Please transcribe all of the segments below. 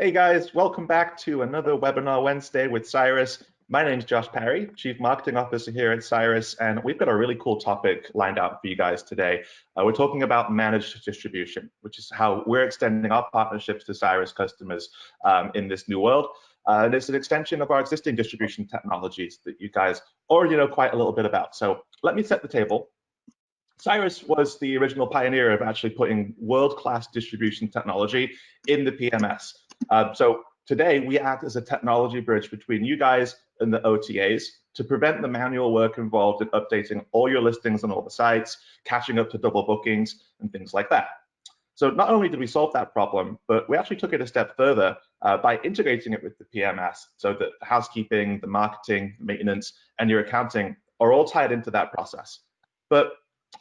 Hey guys, welcome back to another Webinar Wednesday with CiiRUS. My name is Josh Parry, Chief Marketing Officer here at CiiRUS, and we've got a really cool topic lined out for you guys today. We're talking about managed distribution, which is how we're extending our partnerships to CiiRUS customers in this new world. And it's an extension of our existing distribution technologies that you guys already know quite a little bit about. So let me set the table. CiiRUS was the original pioneer of actually putting world-class distribution technology in the PMS. So today we act as a technology bridge between you guys and the OTAs to prevent the manual work involved in updating all your listings on all the sites, catching up to double bookings, and things like that. So not only did we solve that problem, but we actually took it a step further by integrating it with the PMS so that the housekeeping, the marketing, maintenance, and your accounting are all tied into that process. But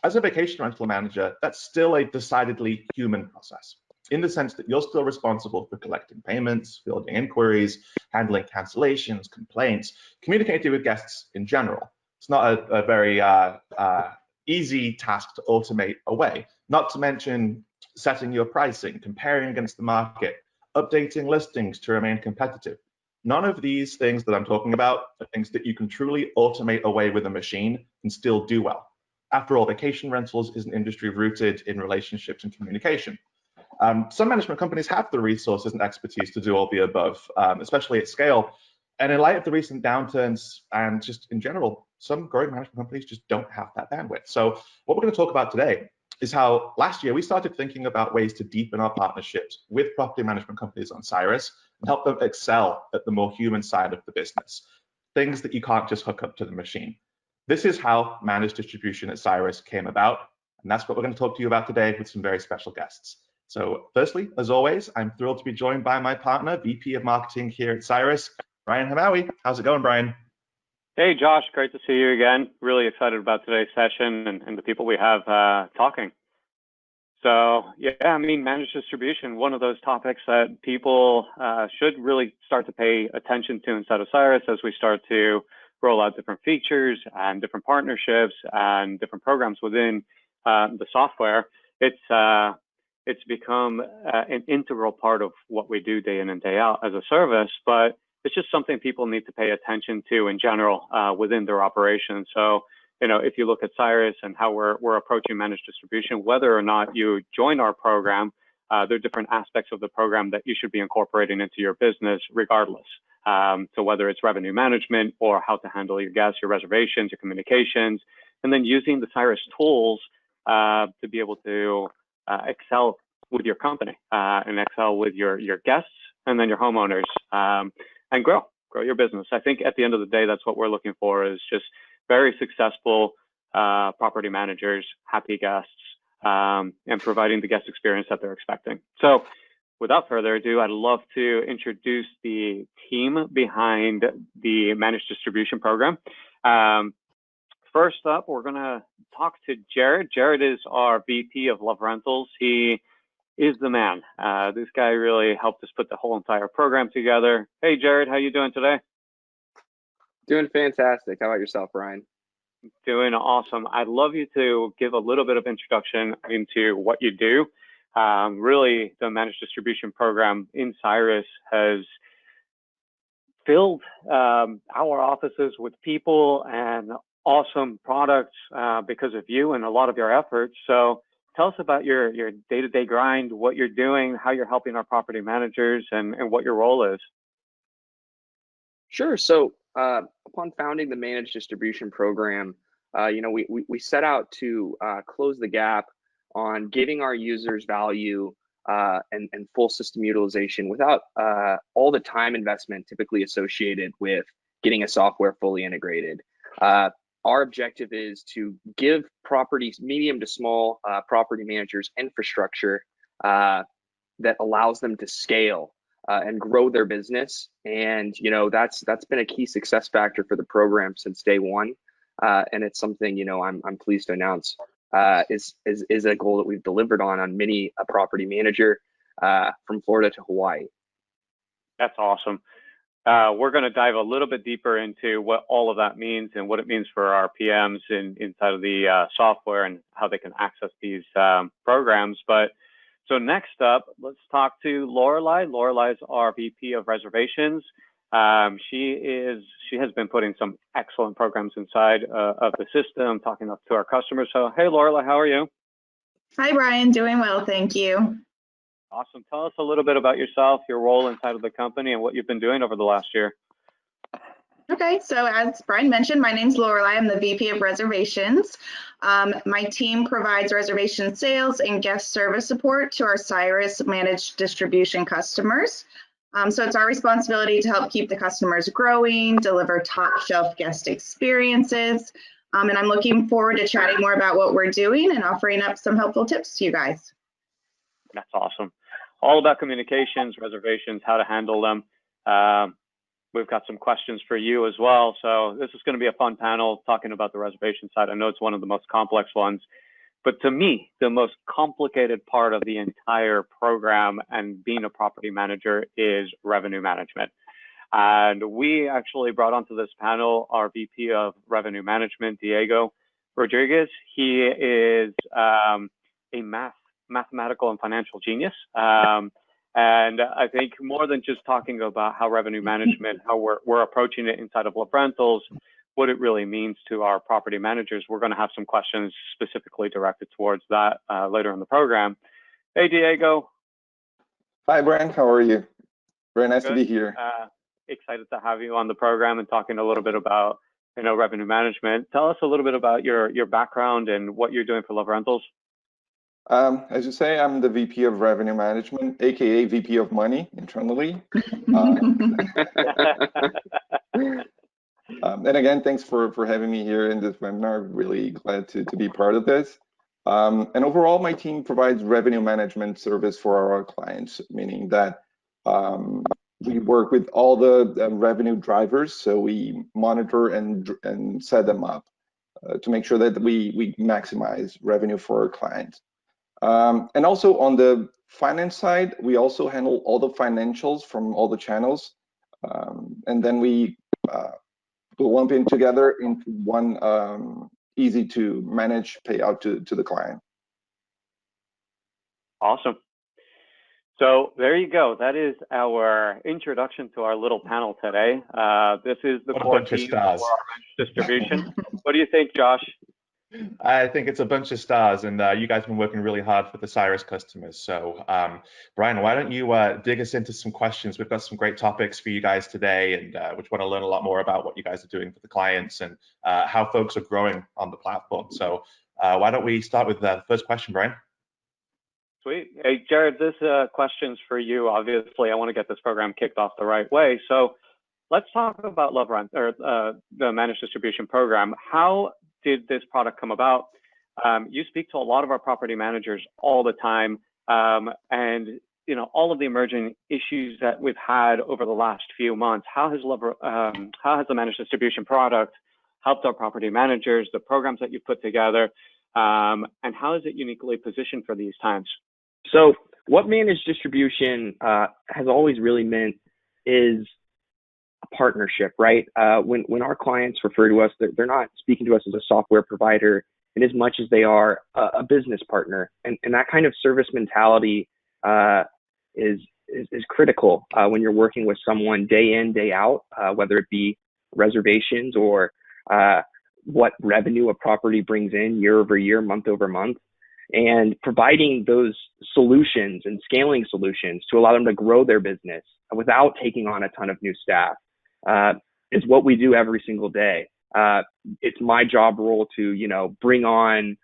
as a vacation rental manager, that's still a decidedly human process, in the sense that you're still responsible for collecting payments, fielding inquiries, handling cancellations, complaints, communicating with guests in general. It's not a very easy task to automate away, not to mention setting your pricing, comparing against the market, updating listings to remain competitive. None of these things that I'm talking about are things that you can truly automate away with a machine and still do well. After all, vacation rentals is an industry rooted in relationships and communication. Some management companies have the resources and expertise to do all the above, especially at scale. And in light of the recent downturns and just in general, some growing management companies just don't have that bandwidth. So what we're going to talk about today is how last year we started thinking about ways to deepen our partnerships with property management companies on CiiRUS and help them excel at the more human side of the business, things that you can't just hook up to the machine. This is how managed distribution at CiiRUS came about, and that's what we're going to talk to you about today with some very special guests. So firstly, as always, I'm thrilled to be joined by my partner, VP of Marketing here at CiiRUS, Brian Hamawi. How's it going, Brian? Hey, Josh. Great to see you again. Really excited about today's session and the people we have talking. So yeah, I mean, managed distribution, one of those topics that people should really start to pay attention to inside of CiiRUS as we start to roll out different features and different partnerships and different programs within the software. It's become an integral part of what we do day in and day out as a service, but it's just something people need to pay attention to in general within their operations. So, you know, if you look at CiiRUS and how we're approaching managed distribution, whether or not you join our program, there are different aspects of the program that you should be incorporating into your business regardless. So whether it's revenue management or how to handle your guests, your reservations, your communications, and then using the CiiRUS tools to be able to excel with your company and excel with your guests and then your homeowners and grow your business. I think at the end of the day, that's what we're looking for, is just very successful property managers, happy guests, and providing the guest experience that they're expecting. So without further ado, I'd love to introduce the team behind the managed distribution program. First up, we're going to talk to Jared. Jared is our VP of Love Rentals. He is the man. This guy really helped us put the whole entire program together. Hey, Jared, how you doing today? Doing fantastic. How about yourself, Brian? Doing awesome. I'd love you to give a little bit of introduction into what you do. Really, the managed distribution program in CiiRUS has filled our offices with people and awesome products because of you and a lot of your efforts. So tell us about your day-to-day grind, what you're doing, how you're helping our property managers, and what your role is. Sure. So upon founding the managed distribution program, we set out to close the gap on giving our users value and full system utilization without all the time investment typically associated with getting a software fully integrated. Our objective is to give properties, medium to small property managers, infrastructure that allows them to scale and grow their business. And that's been a key success factor for the program since day one. And it's something I'm pleased to announce is a goal that we've delivered on many a property manager from Florida to Hawaii. That's awesome. We're going to dive a little bit deeper into what all of that means and what it means for our PMs inside of the software and how they can access these programs. But So next up, let's talk to Lorelei. Lorelai's our VP of Reservations. She has been putting some excellent programs inside of the system, talking to our customers. So, hey, Lorelei, how are you? Hi, Brian. Doing well, thank you. Awesome. Tell us a little bit about yourself, your role inside of the company, and what you've been doing over the last year. Okay, so as Brian mentioned, my name's Lorelei. I'm the VP of Reservations. My team provides reservation sales and guest service support to our CiiRUS managed distribution customers. So it's our responsibility to help keep the customers growing, deliver top shelf guest experiences. And I'm looking forward to chatting more about what we're doing and offering up some helpful tips to you guys. That's awesome. All about communications, reservations, how to handle them. We've got some questions for you as well. So this is going to be a fun panel talking about the reservation side. I know it's one of the most complex ones, but to me, the most complicated part of the entire program and being a property manager is revenue management. And we actually brought onto this panel our VP of Revenue Management, Diego Rodriguez. He is a mathematical and financial genius. And I think more than just talking about how revenue management, how we're approaching it inside of Love Rentals, what it really means to our property managers, we're going to have some questions specifically directed towards that later in the program. Hey, Diego. Hi, Brian. How are you? Very nice Good. to be here. Excited to have you on the program and talking a little bit about, revenue management. Tell us a little bit about your background and what you're doing for Love Rentals. As you say, I'm the VP of Revenue Management, aka VP of Money internally. And again, thanks for having me here in this webinar. Really glad to be part of this. And overall, my team provides revenue management service for our clients, meaning that we work with all the revenue drivers. So we monitor and set them up to make sure that we maximize revenue for our clients. And also on the finance side, we also handle all the financials from all the channels. And then we lump in together into one easy to manage payout to the client. Awesome. So there you go. That is our introduction to our little panel today. This is the core team for our managed distribution. What do you think, Josh? I think it's a bunch of stars, and you guys have been working really hard for the CiiRUS customers. So, Brian, why don't you dig us into some questions? We've got some great topics for you guys today, and we want to learn a lot more about what you guys are doing for the clients and how folks are growing on the platform. So, why don't we start with the first question, Brian? Sweet. Hey, Jared, this question's for you. Obviously, I want to get this program kicked off the right way. So, let's talk about Love Rent or the managed distribution program. How did this product come about? You speak to a lot of our property managers all the time, and all of the emerging issues that we've had over the last few months. How has the managed distribution product helped our property managers? The programs that you put together, and how is it uniquely positioned for these times? So, what managed distribution has always really meant is a partnership, right? When our clients refer to us, they're not speaking to us as a software provider in as much as they are a business partner. And that kind of service mentality is critical when you're working with someone day in, day out, whether it be reservations or what revenue a property brings in year over year, month over month. And providing those solutions and scaling solutions to allow them to grow their business without taking on a ton of new staff is what we do every single day. It's my job role to, bring on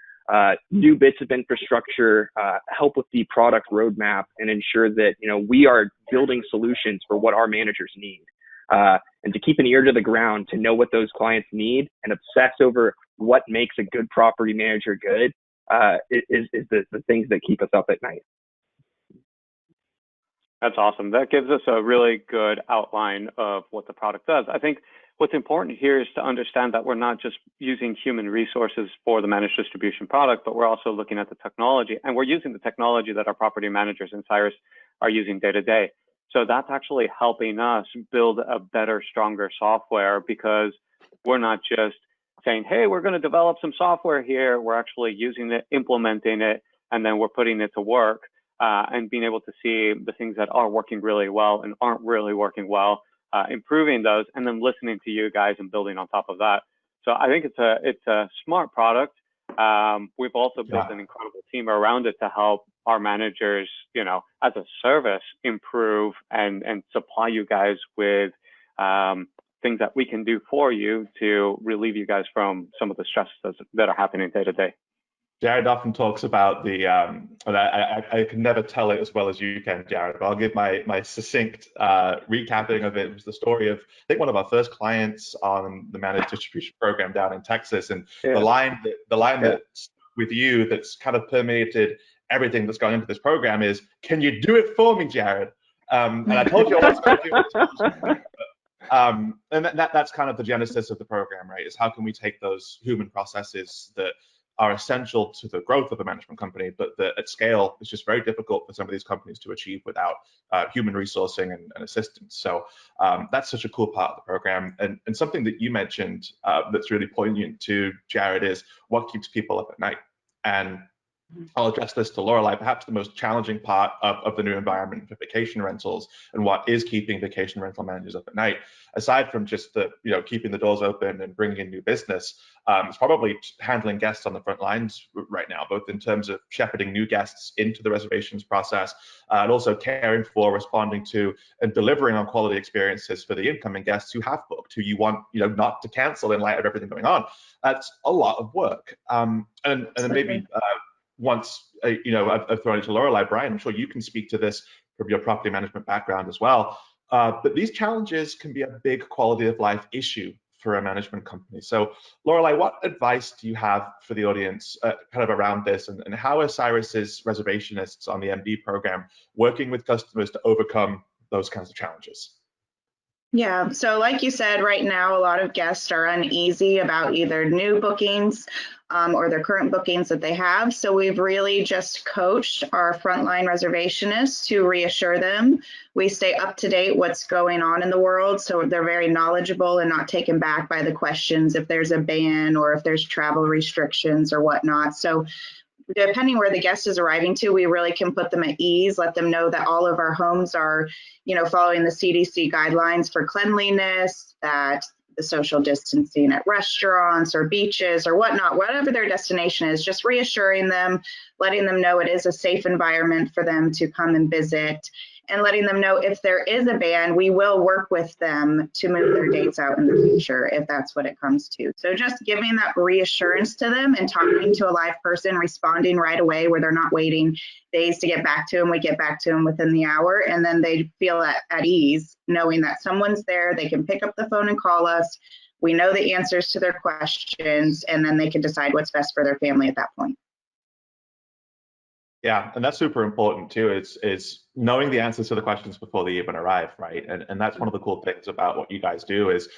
new bits of infrastructure, help with the product roadmap, and ensure that, we are building solutions for what our managers need. And to keep an ear to the ground, to know what those clients need and obsess over what makes a good property manager good is the things that keep us up at night. That's awesome. That gives us a really good outline of what the product does. I think what's important here is to understand that we're not just using human resources for the managed distribution product, but we're also looking at the technology, and we're using the technology that our property managers in CiiRUS are using day to day. So that's actually helping us build a better, stronger software, because we're not just saying, hey, we're going to develop some software here. We're actually using it, implementing it, and then we're putting it to work. and being able to see the things that are working really well and aren't really working well, improving those, and then listening to you guys and building on top of that. So I think it's a smart product. We've also built an incredible team around it to help our managers, as a service, improve and supply you guys with things that we can do for you to relieve you guys from some of the stresses that are happening day to day. Jared often talks about the, I can never tell it as well as you can, Jared, but I'll give my succinct recapping of it. It was the story of, I think, one of our first clients on the managed distribution program down in Texas, and the line that's with you that's kind of permeated everything that's going into this program is, can you do it for me, Jared? And I told you I was going to do it. And that's kind of the genesis of the program, right? Is how can we take those human processes that are essential to the growth of a management company, but that at scale, it's just very difficult for some of these companies to achieve without human resourcing and assistance. So that's such a cool part of the program. And something that you mentioned that's really poignant to, Jared, is what keeps people up at night. And I'll address this to Lorelei. Perhaps the most challenging part of the new environment for vacation rentals and what is keeping vacation rental managers up at night, aside from just the keeping the doors open and bringing in new business, it's probably handling guests on the front lines right now, both in terms of shepherding new guests into the reservations process and also caring for, responding to, and delivering on quality experiences for the incoming guests who have booked, who you want not to cancel in light of everything going on. That's a lot of work, and then maybe. Once I've thrown it to Lorelei, Brian, I'm sure you can speak to this from your property management background as well. But these challenges can be a big quality of life issue for a management company. So Lorelei, what advice do you have for the audience kind of around this, and how are CiiRUS's reservationists on the MD program working with customers to overcome those kinds of challenges? Yeah, so like you said, right now, a lot of guests are uneasy about either new bookings or their current bookings that they have. So we've really just coached our frontline reservationists to reassure them. We stay up to date what's going on in the world, so they're very knowledgeable and not taken back by the questions if there's a ban or if there's travel restrictions or whatnot. So depending where the guest is arriving to, we really can put them at ease, let them know that all of our homes are, following the CDC guidelines for cleanliness, that the social distancing at restaurants or beaches or whatnot, whatever their destination is, just reassuring them, letting them know it is a safe environment for them to come and visit, and letting them know if there is a ban, we will work with them to move their dates out in the future if that's what it comes to. So just giving that reassurance to them and talking to a live person, responding right away where they're not waiting days to get back to them. We get back to them within the hour, and then they feel at ease knowing that someone's there. They can pick up the phone and call us. We know the answers to their questions, and then they can decide what's best for their family at that point. Yeah, and that's super important too. Is knowing the answers to the questions before they even arrive, right? And that's one of the cool things about what you guys do is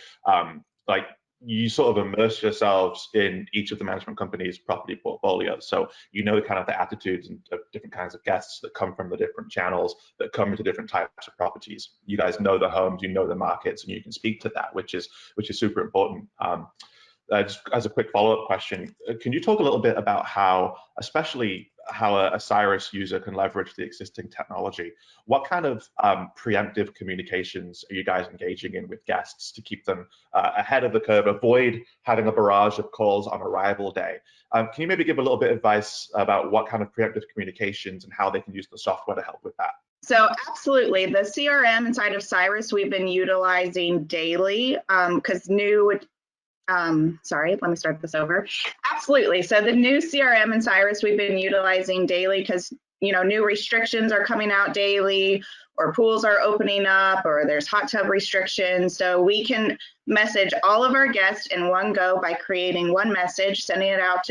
like you sort of immerse yourselves in each of the management company's property portfolios. So kind of the attitudes of different kinds of guests that come from the different channels that come into different types of properties. You guys know the homes, you know the markets, and you can speak to that, which is super important. Just as a quick follow-up question, can you talk a little bit about how a CiiRUS user can leverage the existing technology? What kind of preemptive communications are you guys engaging in with guests to keep them ahead of the curve, avoid having a barrage of calls on arrival day? Can you maybe give a little bit of advice about what kind of preemptive communications and how they can use the software to help with that? So absolutely, the CRM inside of CiiRUS we've been utilizing daily because sorry, let me start this over. Absolutely. So the new CRM in CiiRUS we've been utilizing daily because, new restrictions are coming out daily, or pools are opening up, or there's hot tub restrictions. So we can message all of our guests in one go by creating one message, sending it out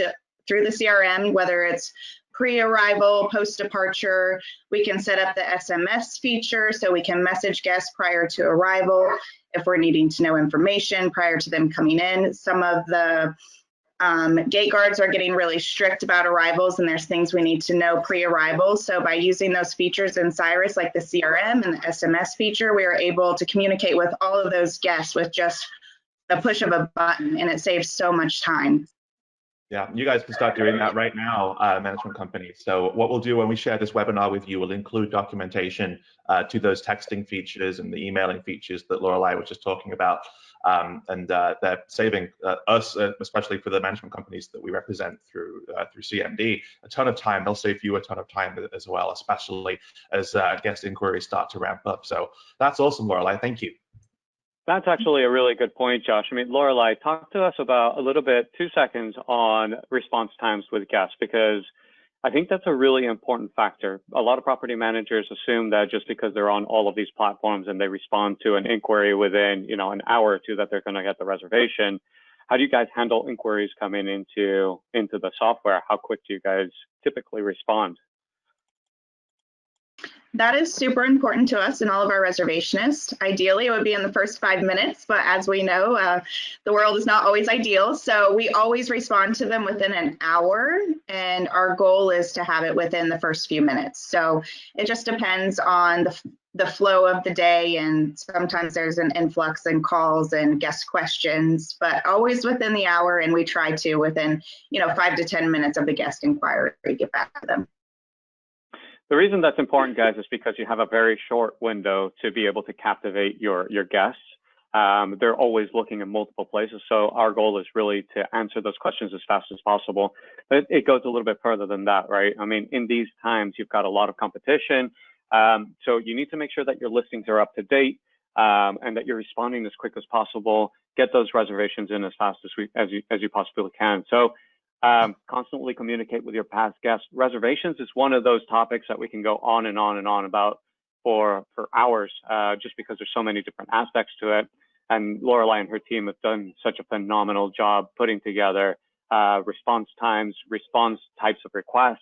through the CRM, whether it's pre-arrival, post-departure. We can set up the SMS feature so we can message guests prior to arrival if we're needing to know information prior to them coming in. Some of the gate guards are getting really strict about arrivals, and there's things we need to know pre-arrival. So by using those features in CiiRUS, like the CRM and the SMS feature, we are able to communicate with all of those guests with just a push of a button, and it saves so much time. Yeah, you guys can start doing that right now, management companies. So what we'll do when we share this webinar with you, we'll include documentation to those texting features and the emailing features that Lorelei was just talking about. They're saving us, especially for the management companies that we represent through CMD, a ton of time. They'll save you a ton of time as well, especially as guest inquiries start to ramp up. So that's awesome, Lorelei. Thank you. That's actually a really good point, Josh. I mean, Lorelei, talk to us about a little bit, 2 seconds on response times with guests, because I think that's a really important factor. A lot of property managers assume that just because they're on all of these platforms and they respond to an inquiry within, an hour or two, that they're going to get the reservation. How do you guys handle inquiries coming into the software? How quick do you guys typically respond? That is super important to us and all of our reservationists. Ideally, it would be in the first 5 minutes, but as we know, the world is not always ideal. So we always respond to them within an hour, and our goal is to have it within the first few minutes. So it just depends on the flow of the day, and sometimes there's an influx in calls and guest questions, but always within the hour, and we try to within 5 to 10 minutes of the guest inquiry get back to them. The reason that's important, guys, is because you have a very short window to be able to captivate your guests. They're always looking in multiple places. So our goal is really to answer those questions as fast as possible. But it goes a little bit further than that, right? I mean, in these times, you've got a lot of competition. So you need to make sure that your listings are up to date and that you're responding as quick as possible. Get those reservations in as fast as you possibly can. So constantly communicate with your past guests. Reservations is one of those topics that we can go on and on and on about for hours, just because there's so many different aspects to it. And Lorelei and her team have done such a phenomenal job putting together response times, response types of requests,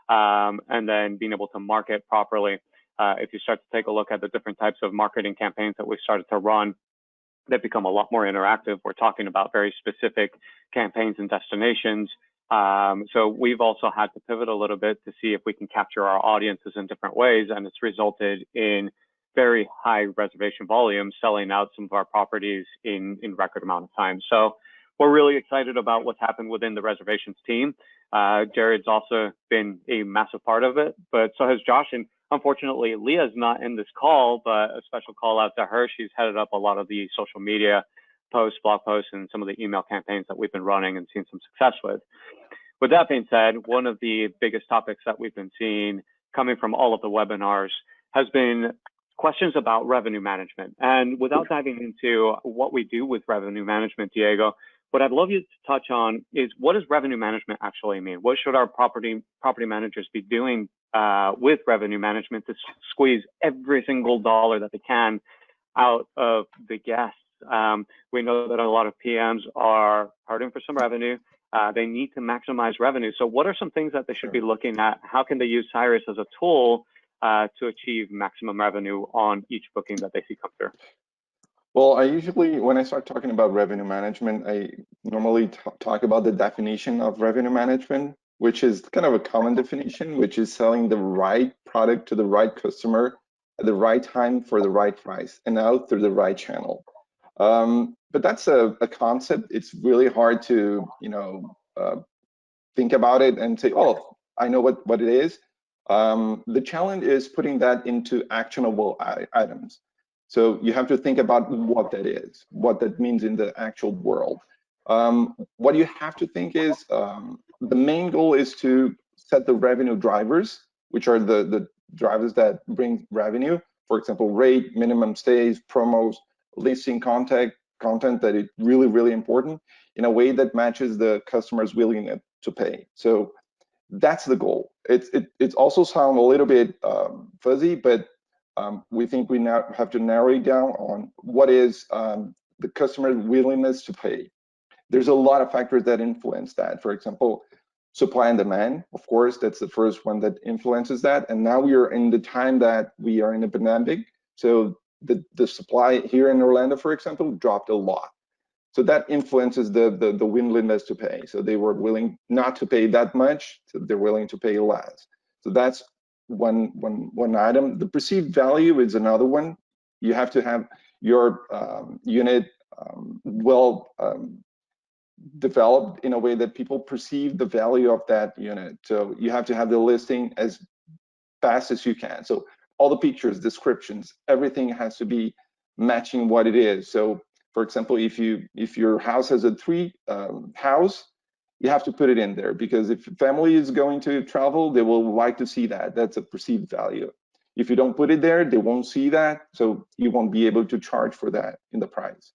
and then being able to market properly. If you start to take a look at the different types of marketing campaigns that we've started to run, they've become a lot more interactive. We're talking about very specific campaigns and destinations. So we've also had to pivot a little bit to see if we can capture our audiences in different ways, and it's resulted in very high reservation volume, selling out some of our properties in record amount of time. So we're really excited about what's happened within the reservations team. Jared's also been a massive part of it, but so has Josh. And unfortunately, Leah's not in this call, but a special call out to her. She's headed up a lot of the social media posts, blog posts, and some of the email campaigns that we've been running and seen some success with. With that being said, one of the biggest topics that we've been seeing coming from all of the webinars has been questions about revenue management. And without diving into what we do with revenue management, Diego, what I'd love you to touch on is, what does revenue management actually mean? What should our property managers be doing with revenue management to squeeze every single dollar that they can out of the guests? We know that a lot of PMs are hurting for some revenue. They need to maximize revenue. So what are some things that they should be looking at? How can they use CiiRUS as a tool to achieve maximum revenue on each booking that they see come through? Well, I usually, when I start talking about revenue management, I normally talk about the definition of revenue management, which is kind of a common definition, which is selling the right product to the right customer at the right time for the right price and out through the right channel. But that's a concept. It's really hard to, think about it and say, oh, I know what it is. The challenge is putting that into actionable items. So you have to think about what that is, what that means in the actual world. What you have to think is the main goal is to set the revenue drivers, which are the drivers that bring revenue. For example, rate, minimum stays, promos, listing content that is really, really important in a way that matches the customer's willingness to pay. So that's the goal. It's also sound a little bit fuzzy, but we think we now have to narrow it down on what is the customer's willingness to pay. There's a lot of factors that influence that. For example, supply and demand, of course, that's the first one that influences that. And now we are in the time that we are in a pandemic. So the supply here in Orlando, for example, dropped a lot. So that influences the willingness to pay. So they were willing not to pay that much, so they're willing to pay less. So that's one item. The perceived value is another one. You have to have your unit well developed in a way that people perceive the value of that unit. So you have to have the listing as fast as you can. So all the pictures, descriptions, everything has to be matching what it is. So for example, if your house has a three house, you have to put it in there, because if family is going to travel, they will like to see that. That's a perceived value. If you don't put it there, they won't see that, so you won't be able to charge for that in the price.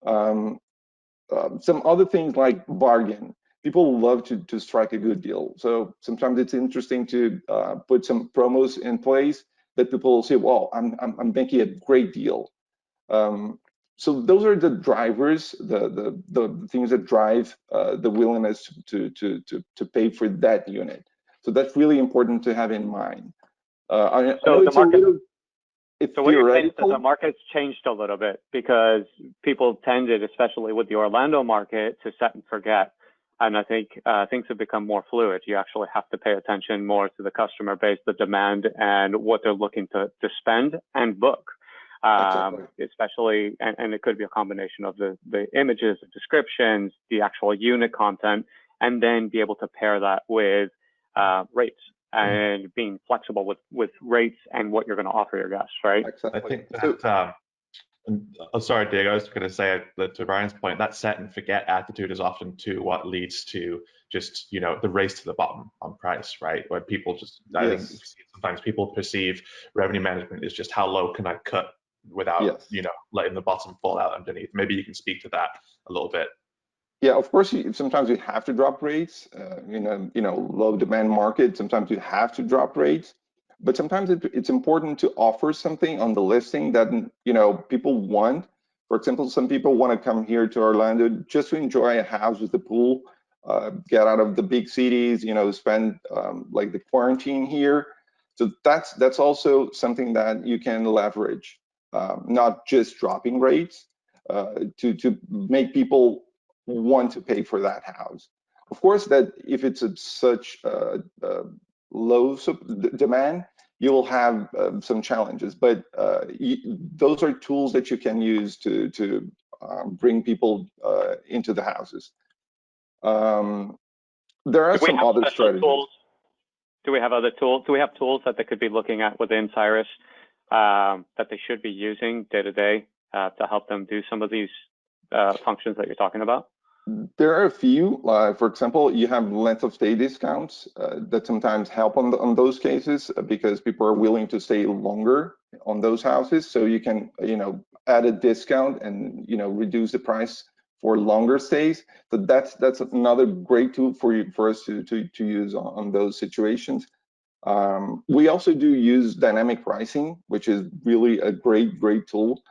Some other things like bargain. People love to strike a good deal. So sometimes it's interesting to put some promos in place that people will say, well, I'm making a great deal. So those are the drivers, the things that drive the willingness to pay for that unit. So that's really important to have in mind. I know it's a little, it's so what you're saying is that theoretical. the market's changed a little bit, because people tended, especially with the Orlando market, to set and forget. And I think things have become more fluid. You actually have to pay attention more to the customer base, the demand, and what they're looking to spend and book. Exactly. Especially, and it could be a combination of the images, the descriptions, the actual unit content, and then be able to pair that with rates and being flexible with rates and what you're going to offer your guests, right? Exactly. I think that, sorry, Diego, I was going to say that to Brian's point, that set and forget attitude is often to what leads to just, the race to the bottom on price, right? Where people just, I think sometimes people perceive revenue management is just how low can I cut without, letting the bottom fall out underneath. Maybe you can speak to that a little bit. Yeah, of course, sometimes you have to drop rates. Low demand market, sometimes you have to drop rates. But sometimes it's important to offer something on the listing that, people want. For example, some people want to come here to Orlando just to enjoy a house with a pool, get out of the big cities, spend like the quarantine here. So that's also something that you can leverage, not just dropping rates, to make people want to pay for that house. Of course, that if it's such low demand, you will have some challenges, but those are tools that you can use to bring people into the houses. There are some other strategies. Tools? Do we have other tools? Do we have tools that they could be looking at within CiiRUS that they should be using day to day to help them do some of these functions that you're talking about? There are a few. For example, you have length of stay discounts that sometimes help on those cases, because people are willing to stay longer on those houses. So you can, add a discount and reduce the price for longer stays. So that's another great tool for us to use on those situations. We also do use dynamic pricing, which is really a great tool.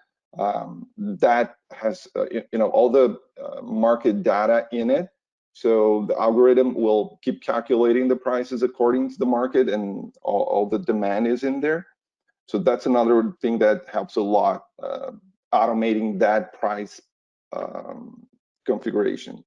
That has all the market data in it, so the algorithm will keep calculating the prices according to the market, and all the demand is in there. So that's another thing that helps a lot, automating that price configuration.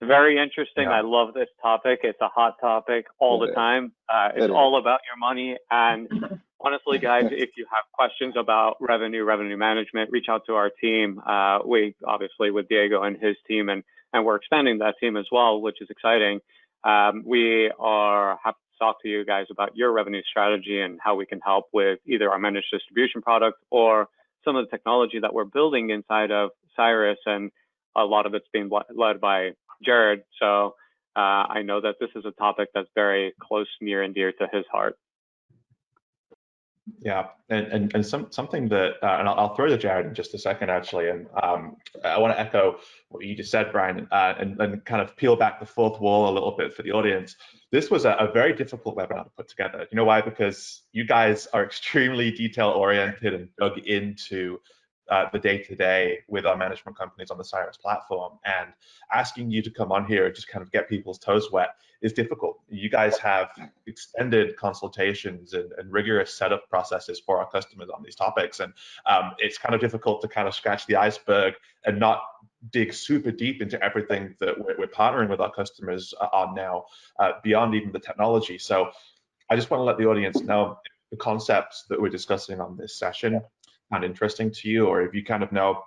Very interesting. Yeah. I love this topic. It's a hot topic all the time. It's all about your money. And honestly, guys, if you have questions about revenue management, reach out to our team. We obviously with Diego and his team, and we're expanding that team as well, which is exciting. We are happy to talk to you guys about your revenue strategy and how we can help with either our managed distribution product or some of the technology that we're building inside of CiiRUS. And a lot of it's being led by Jared. So I know that this is a topic that's very close, near and dear to his heart. Yeah, and something that, and I'll throw to Jared in just a second, actually, and I want to echo what you just said, Brian, and kind of peel back the fourth wall a little bit for the audience. This was a very difficult webinar to put together. You know why? Because you guys are extremely detail-oriented and dug into the day-to-day with our management companies on the CiiRUS platform, and asking you to come on here and just kind of get people's toes wet is difficult. You guys have extended consultations and rigorous setup processes for our customers on these topics, and it's kind of difficult to kind of scratch the iceberg and not dig super deep into everything that we're partnering with our customers on now, beyond even the technology. So I just want to let the audience know the concepts that we're discussing on this session sound interesting to you, or if you kind of know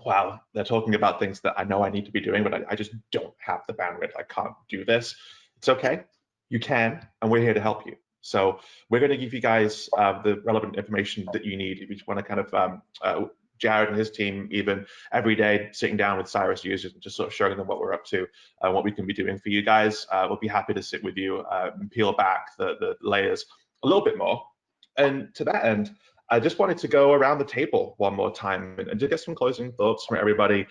wow, they're talking about things that I know I need to be doing, but I just don't have the bandwidth. I can't do this. It's okay. You can, and we're here to help you. So we're going to give you guys the relevant information that you need if you want to kind of Jared and his team, even every day, sitting down with CiiRUS users and just sort of showing them what we're up to, what we can be doing for you guys. We'll be happy to sit with you and peel back the layers a little bit more. And to that end, I just wanted to go around the table one more time and to get some closing thoughts from everybody.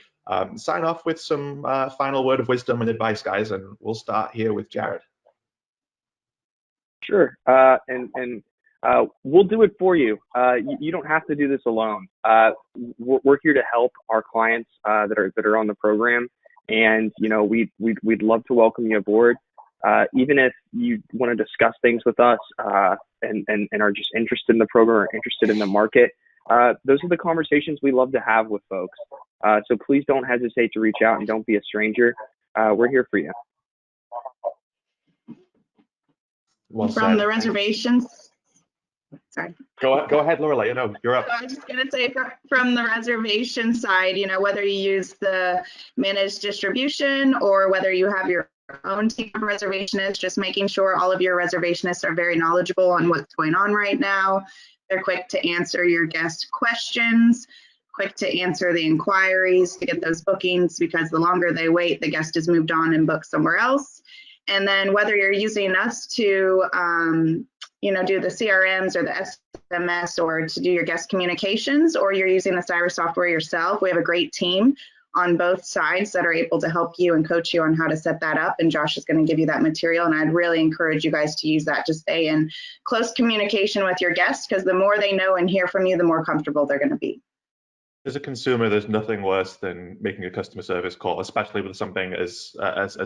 Sign off with some final word of wisdom and advice, guys, and we'll start here with Jared. Sure. We'll do it for you. You don't have to do this alone. We're here to help our clients that are on the program, and we'd love to welcome you aboard. Even if you want to discuss things with us and are just interested in the program or interested in the market, those are the conversations we love to have with folks. So please don't hesitate to reach out and don't be a stranger. We're here for you. Well From said. the reservations. Sorry. Go ahead, Lorelai. You're up. I was just going to say from the reservation side, whether you use the managed distribution or whether you have your own team of reservationists, just making sure all of your reservationists are very knowledgeable on what's going on right now. They're quick to answer your guest questions, quick to answer the inquiries to get those bookings, because the longer they wait, the guest has moved on and booked somewhere else. And then whether you're using us to, do the CRMs or the SMS or to do your guest communications, or you're using the CiiRUS software yourself, we have a great team on both sides that are able to help you and coach you on how to set that up. And Josh is going to give you that material. And I'd really encourage you guys to use that to stay in close communication with your guests, because the more they know and hear from you, the more comfortable they're going to be. As a consumer, there's nothing worse than making a customer service call, especially with something as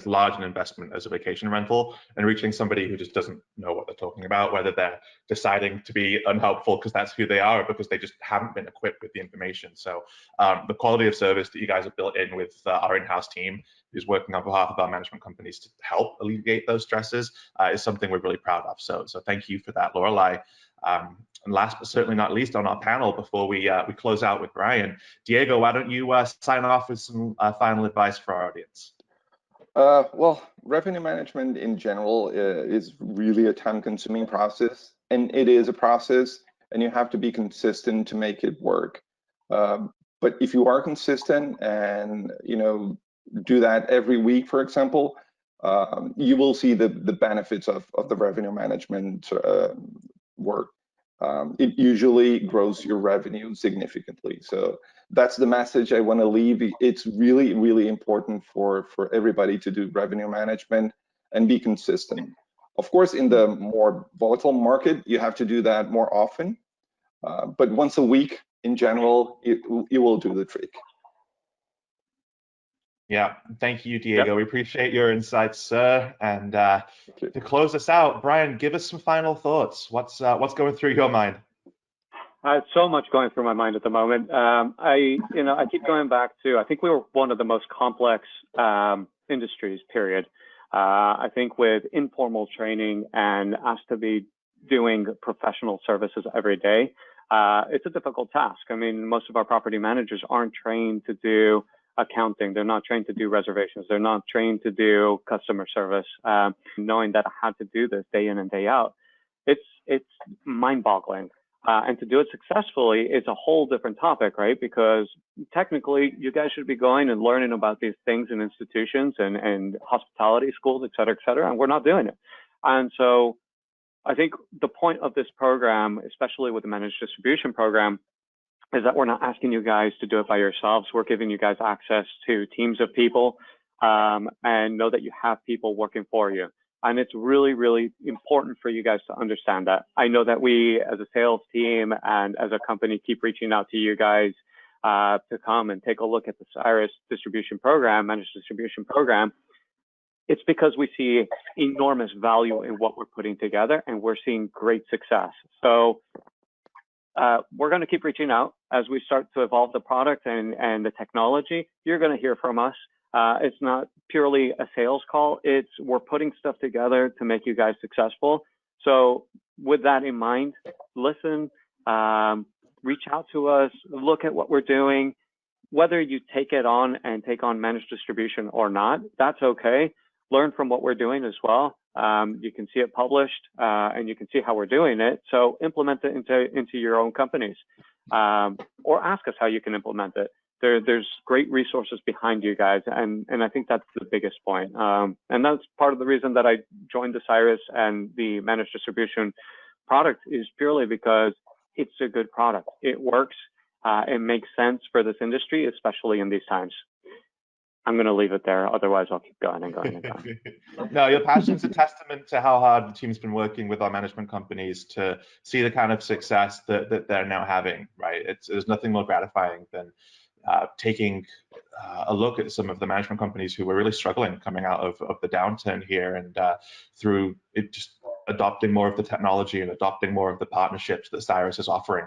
large an investment as a vacation rental, and reaching somebody who just doesn't know what they're talking about, whether they're deciding to be unhelpful because that's who they are, or because they just haven't been equipped with the information. So the quality of service that you guys have built in with our in-house team, who's working on behalf of our management companies to help alleviate those stresses, is something we're really proud of. So thank you for that, Lorelai. And last but certainly not least on our panel, before we close out with Brian, Diego, why don't you sign off with some final advice for our audience? Well, revenue management in general is really a time-consuming process, and it is a process, and you have to be consistent to make it work. But if you are consistent and do that every week, for example, you will see the benefits of the revenue management work. It usually grows your revenue significantly. So that's the message I want to leave. It's really, really important for everybody to do revenue management and be consistent. Of course, in the more volatile market, you have to do that more often. But once a week, in general, it will do the trick. Yeah, thank you, Diego. Yep. We appreciate your insights, sir. And to close us out, Brian, give us some final thoughts. What's going through your mind? So much going through my mind at the moment. I keep going back to, I think we were one of the most complex industries, period. I think with informal training and asked to be doing professional services every day, it's a difficult task. I mean, most of our property managers aren't trained to do accounting. They're not trained to do reservations. They're not trained to do customer service. Knowing that I had to do this day in and day out, it's mind-boggling. And to do it successfully is a whole different topic, right? Because technically, you guys should be going and learning about these things in institutions and hospitality schools, et cetera, and we're not doing it. And so I think the point of this program, especially with the managed distribution program, is that we're not asking you guys to do it by yourselves. We're giving you guys access to teams of people and know that you have people working for you. And it's really, really important for you guys to understand that. I know that we as a sales team and as a company keep reaching out to you guys to come and take a look at the CiiRUS distribution program, managed distribution program. It's because we see enormous value in what we're putting together and we're seeing great success. So we're going to keep reaching out as we start to evolve the product and the technology. You're going to hear from us. It's not purely a sales call. We're putting stuff together to make you guys successful. So with that in mind, listen, reach out to us, look at what we're doing. whether you take it on and take on managed distribution or not, that's okay. Learn from what we're doing as well. You can see it published, and you can see how we're doing it. So implement it into your own companies, or ask us how you can implement it. There's great resources behind you guys, and I think that's the biggest point. And that's part of the reason that I joined the CiiRUS and the managed distribution product, is purely because it's a good product. It works. It makes sense for this industry, especially in these times. I'm going to leave it there. Otherwise, I'll keep going and going and going. No, your passion's a testament to how hard the team's been working with our management companies to see the kind of success that they're now having, right? There's nothing more gratifying than taking a look at some of the management companies who were really struggling coming out of the downturn here, and through it just adopting more of the technology and adopting more of the partnerships that CiiRUS is offering.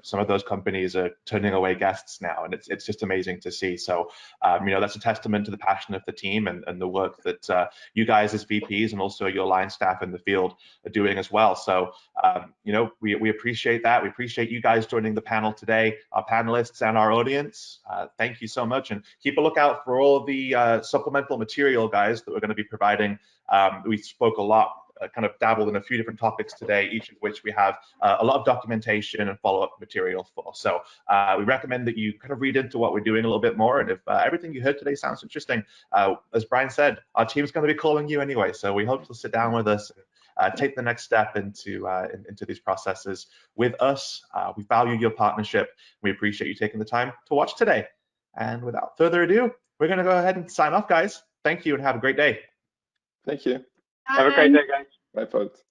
Some of those companies are turning away guests now, and it's just amazing to see. So, that's a testament to the passion of the team and the work that you guys as VPs and also your line staff in the field are doing as well. So, we appreciate that. We appreciate you guys joining the panel today, our panelists and our audience. Thank you so much, and keep a lookout for all of the supplemental material, guys, that we're going to be providing. We spoke a lot, kind of dabbled in a few different topics today, each of which we have a lot of documentation and follow-up material for. So we recommend that you kind of read into what we're doing a little bit more. And if everything you heard today sounds interesting, as Brian said, our team's going to be calling you anyway. So we hope you'll sit down with us and take the next step into these processes with us. We value your partnership. We appreciate you taking the time to watch today. And without further ado, we're going to go ahead and sign off, guys. Thank you and have a great day. Thank you. Have a great day, guys. Bye, folks.